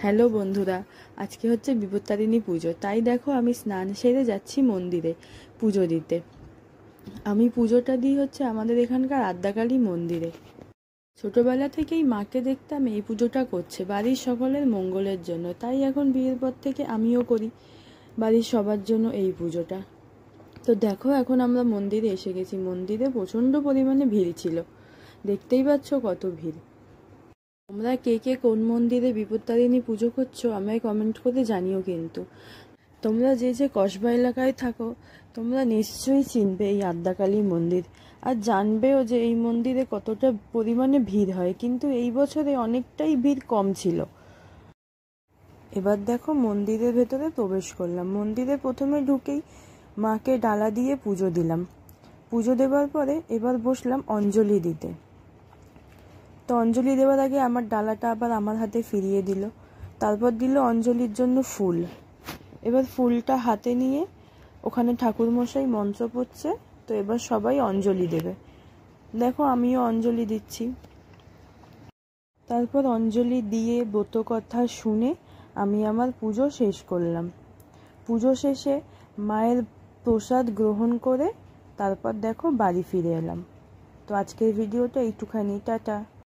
Hello বন্ধুরা, আজকে হচ্ছে বিপত্তারিণী পুজো। তাই দেখো আমি স্নান সেরে যাচ্ছি মন্দিরে পুজো দিতে। আমি পুজোটা দিই হচ্ছে আমাদের এখানকার আদ্যাকালী মন্দিরে। ছোটবেলা থেকেই মাকে দেখতাম এই পুজোটা করছে বাড়ির সকলের মঙ্গলের জন্য, তাই এখন বিয়ের পর থেকে আমিও করি বাড়ির সবার জন্য এই পুজোটা। তো দেখো এখন আমরা মন্দিরে এসে গেছি। মন্দিরে প্রচণ্ড পরিমাণে ভিড় ছিল, দেখতেই পাচ্ছ কত ভিড়। তোমরা কে কে কোন মন্দিরে বিপত্তারিণী পুজো করছো আমায় কমেন্ট করে জানিও। কিন্তু তোমরা যে যে কসবা এলাকায় থাকো তোমরা নিশ্চয়ই চিনবে এই আদ্যাকালী মন্দির, আর জানবেও যে এই মন্দিরে কতটা পরিমাণে ভিড় হয়। কিন্তু এই বছরে অনেকটাই ভিড় কম ছিল। এবার দেখো মন্দিরের ভেতরে প্রবেশ করলাম। মন্দিরে প্রথমে ঢুকেই মাকে ডালা দিয়ে পুজো দিলাম। পুজো দেওয়ার পরে এবার বসলাম অঞ্জলি দিতে। তো অঞ্জলি দেওয়ার আগে আমার ডালাটা আবার আমার হাতে ফিরিয়ে দিল। তারপর দিল অঞ্জলির জন্য ফুল। এবার ফুলটা হাতে নিয়ে ওখানে ঠাকুরমশাই মন্ত্র পড়ছে। তো এবার সবাই অঞ্জলি দেবে। দেখো আমিও অঞ্জলি দিচ্ছি। তারপর অঞ্জলি দিয়ে ব্রত কথা শুনে আমি আমার পুজো শেষ করলাম। পুজো শেষে মায়ের প্রসাদ গ্রহণ করে তারপর দেখো বাড়ি ফিরে এলাম। তো আজকের ভিডিওটা এইটুখানি, টাটা।